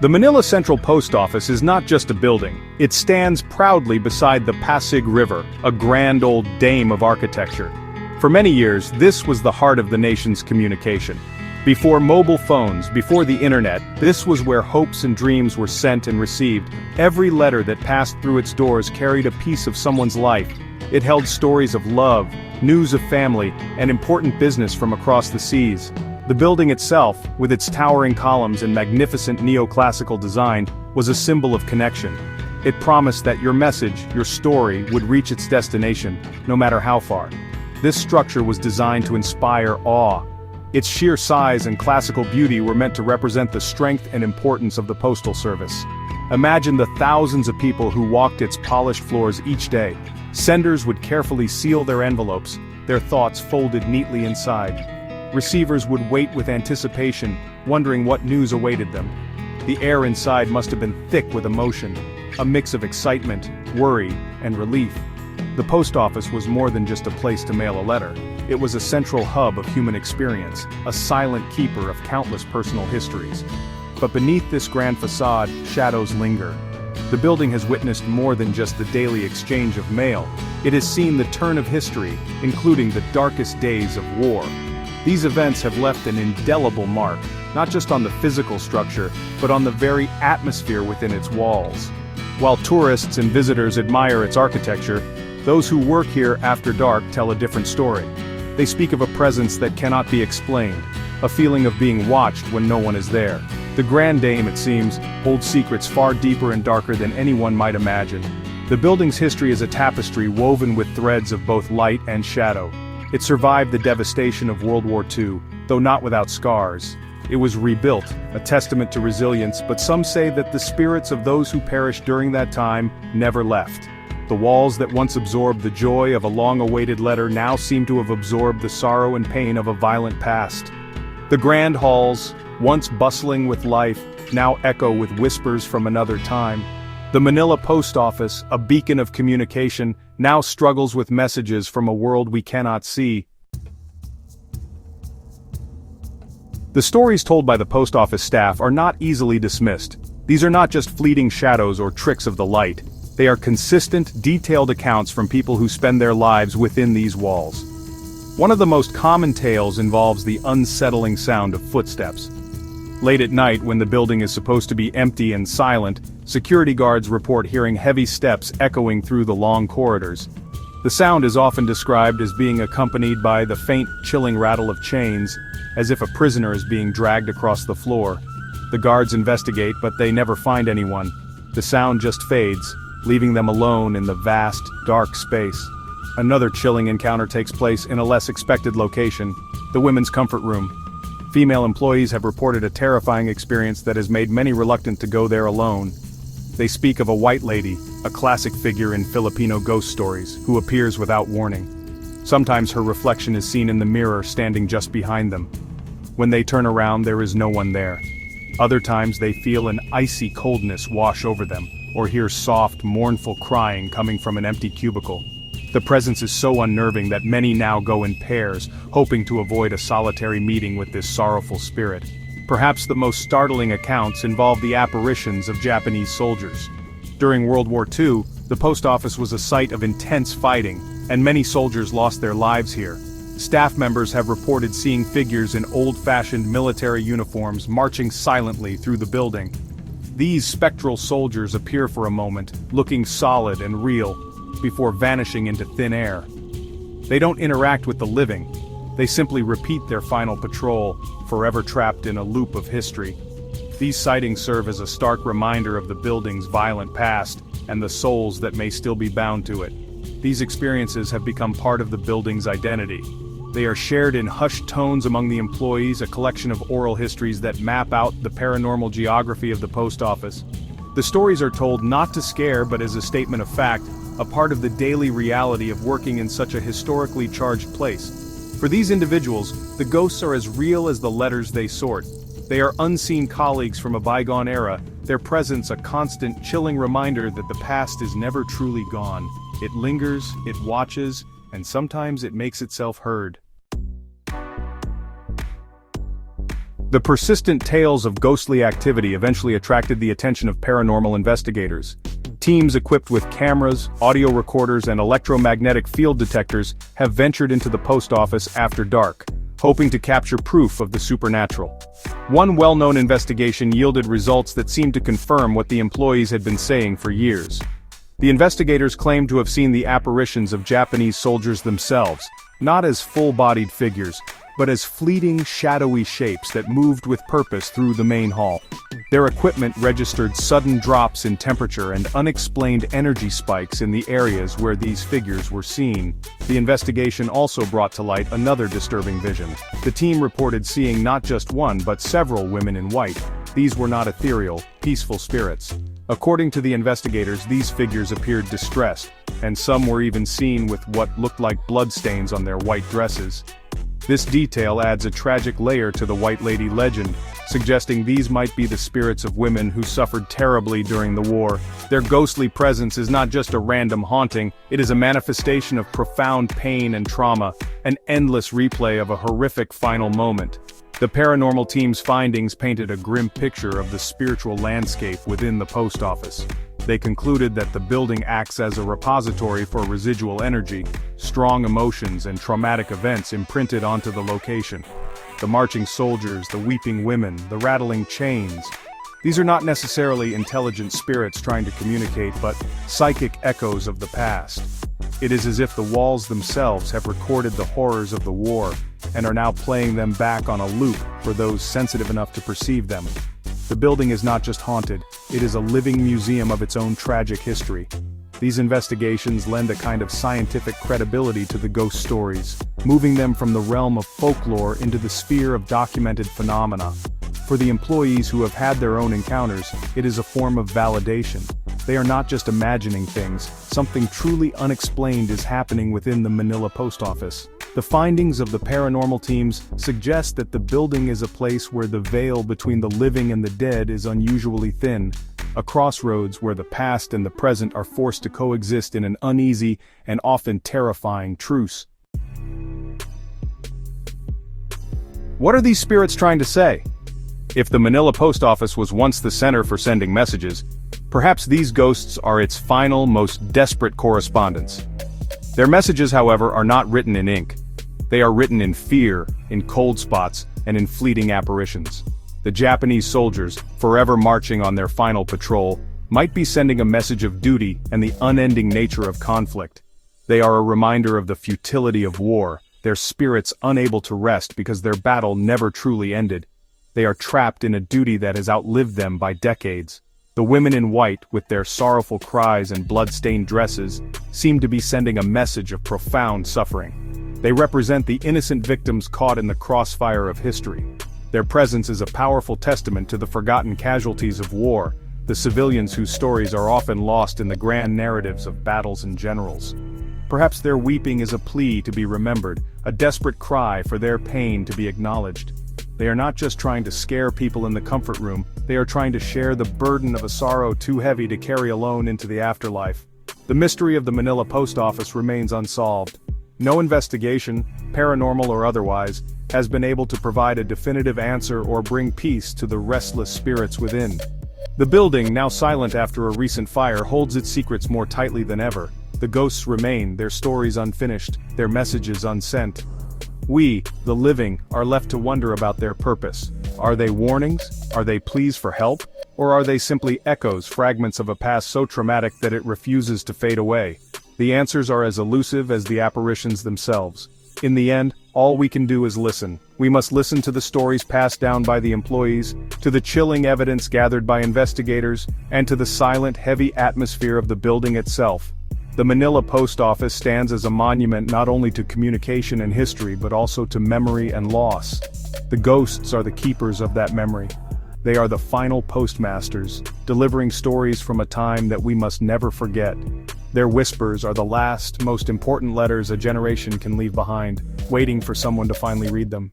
The Manila Central Post Office is not just a building. It stands proudly beside the Pasig River, a grand old dame of architecture. For many years, this was the heart of the nation's communication. Before mobile phones, before the internet, this was where hopes and dreams were sent and received. Every letter that passed through its doors carried a piece of someone's life. It held stories of love, news of family, and important business from across the seas. The building itself, with its towering columns and magnificent neoclassical design, was a symbol of connection. It promised that your message, your story, would reach its destination, no matter how far. This structure was designed to inspire awe. Its sheer size and classical beauty were meant to represent the strength and importance of the postal service. Imagine the thousands of people who walked its polished floors each day. Senders would carefully seal their envelopes, their thoughts folded neatly inside. Receivers would wait with anticipation, wondering what news awaited them. The air inside must have been thick with emotion, a mix of excitement, worry, and relief. The post office was more than just a place to mail a letter. It was a central hub of human experience, a silent keeper of countless personal histories. But beneath this grand facade, shadows linger. The building has witnessed more than just the daily exchange of mail. It has seen the turn of history, including the darkest days of war. These events have left an indelible mark, not just on the physical structure, but on the very atmosphere within its walls. While tourists and visitors admire its architecture, those who work here after dark tell a different story. They speak of a presence that cannot be explained, a feeling of being watched when no one is there. The Grand Dame, it seems, holds secrets far deeper and darker than anyone might imagine. The building's history is a tapestry woven with threads of both light and shadow. It survived the devastation of World War II, though not without scars. It was rebuilt, a testament to resilience, but some say that the spirits of those who perished during that time never left. The walls that once absorbed the joy of a long-awaited letter now seem to have absorbed the sorrow and pain of a violent past. The grand halls, once bustling with life, now echo with whispers from another time. The Manila Post Office, a beacon of communication, now struggles with messages from a world we cannot see. The stories told by the post office staff are not easily dismissed. These are not just fleeting shadows or tricks of the light. They are consistent, detailed accounts from people who spend their lives within these walls. One of the most common tales involves the unsettling sound of footsteps. Late at night, when the building is supposed to be empty and silent, security guards report hearing heavy steps echoing through the long corridors. The sound is often described as being accompanied by the faint, chilling rattle of chains, as if a prisoner is being dragged across the floor. The guards investigate, but they never find anyone. The sound just fades, leaving them alone in the vast, dark space. Another chilling encounter takes place in a less expected location, the women's comfort room. Female employees have reported a terrifying experience that has made many reluctant to go there alone. They speak of a white lady, a classic figure in Filipino ghost stories, who appears without warning. Sometimes her reflection is seen in the mirror standing just behind them. When they turn around, there is no one there. Other times they feel an icy coldness wash over them, or hear soft, mournful crying coming from an empty cubicle. The presence is so unnerving that many now go in pairs, hoping to avoid a solitary meeting with this sorrowful spirit. Perhaps the most startling accounts involve the apparitions of Japanese soldiers. During World War II, the post office was a site of intense fighting, and many soldiers lost their lives here. Staff members have reported seeing figures in old-fashioned military uniforms marching silently through the building. These spectral soldiers appear for a moment, looking solid and real, before vanishing into thin air. They don't interact with the living. They simply repeat their final patrol, forever trapped in a loop of history. These sightings serve as a stark reminder of the building's violent past, and the souls that may still be bound to it. These experiences have become part of the building's identity. They are shared in hushed tones among the employees, a collection of oral histories that map out the paranormal geography of the post office. The stories are told not to scare but as a statement of fact, a part of the daily reality of working in such a historically charged place. For these individuals, the ghosts are as real as the letters they sort. They are unseen colleagues from a bygone era, their presence a constant, chilling reminder that the past is never truly gone. It lingers, it watches, and sometimes it makes itself heard. The persistent tales of ghostly activity eventually attracted the attention of paranormal investigators. Teams equipped with cameras, audio recorders, and electromagnetic field detectors have ventured into the post office after dark, hoping to capture proof of the supernatural. One well-known investigation yielded results that seemed to confirm what the employees had been saying for years. The investigators claimed to have seen the apparitions of Japanese soldiers themselves, not as full-bodied figures, but as fleeting, shadowy shapes that moved with purpose through the main hall. Their equipment registered sudden drops in temperature and unexplained energy spikes in the areas where these figures were seen. The investigation also brought to light another disturbing vision. The team reported seeing not just one but several women in white. These were not ethereal, peaceful spirits. According to the investigators, these figures appeared distressed, and some were even seen with what looked like bloodstains on their white dresses. This detail adds a tragic layer to the White Lady legend, suggesting these might be the spirits of women who suffered terribly during the war. Their ghostly presence is not just a random haunting, it is a manifestation of profound pain and trauma, an endless replay of a horrific final moment. The paranormal team's findings painted a grim picture of the spiritual landscape within the post office. They concluded that the building acts as a repository for residual energy, strong emotions and traumatic events imprinted onto the location. The marching soldiers, the weeping women, the rattling chains. These are not necessarily intelligent spirits trying to communicate, but psychic echoes of the past. It is as if the walls themselves have recorded the horrors of the war, and are now playing them back on a loop for those sensitive enough to perceive them. The building is not just haunted, it is a living museum of its own tragic history. These investigations lend a kind of scientific credibility to the ghost stories, moving them from the realm of folklore into the sphere of documented phenomena. For the employees who have had their own encounters, it is a form of validation. They are not just imagining things, something truly unexplained is happening within the Manila Post Office. The findings of the paranormal teams suggest that the building is a place where the veil between the living and the dead is unusually thin, a crossroads where the past and the present are forced to coexist in an uneasy and often terrifying truce. What are these spirits trying to say? If the Manila Post Office was once the center for sending messages, perhaps these ghosts are its final, most desperate correspondents. Their messages, however, are not written in ink. They are written in fear, in cold spots, and in fleeting apparitions. The Japanese soldiers, forever marching on their final patrol, might be sending a message of duty and the unending nature of conflict. They are a reminder of the futility of war, their spirits unable to rest because their battle never truly ended. They are trapped in a duty that has outlived them by decades. The women in white, with their sorrowful cries and blood-stained dresses, seem to be sending a message of profound suffering. They represent the innocent victims caught in the crossfire of history. Their presence is a powerful testament to the forgotten casualties of war, the civilians whose stories are often lost in the grand narratives of battles and generals. Perhaps their weeping is a plea to be remembered, a desperate cry for their pain to be acknowledged. They are not just trying to scare people in the comfort room, they are trying to share the burden of a sorrow too heavy to carry alone into the afterlife. The mystery of the Manila Post Office remains unsolved. No investigation, paranormal or otherwise, has been able to provide a definitive answer or bring peace to the restless spirits within. The building, now silent after a recent fire, holds its secrets more tightly than ever. The ghosts remain, their stories unfinished, their messages unsent. We, the living, are left to wonder about their purpose. Are they warnings? Are they pleas for help? Or are they simply echoes, fragments of a past so traumatic that it refuses to fade away? The answers are as elusive as the apparitions themselves. In the end, all we can do is listen. We must listen to the stories passed down by the employees, to the chilling evidence gathered by investigators, and to the silent, heavy atmosphere of the building itself. The Manila Post Office stands as a monument not only to communication and history but also to memory and loss. The ghosts are the keepers of that memory. They are the final postmasters, delivering stories from a time that we must never forget. Their whispers are the last, most important letters a generation can leave behind, waiting for someone to finally read them.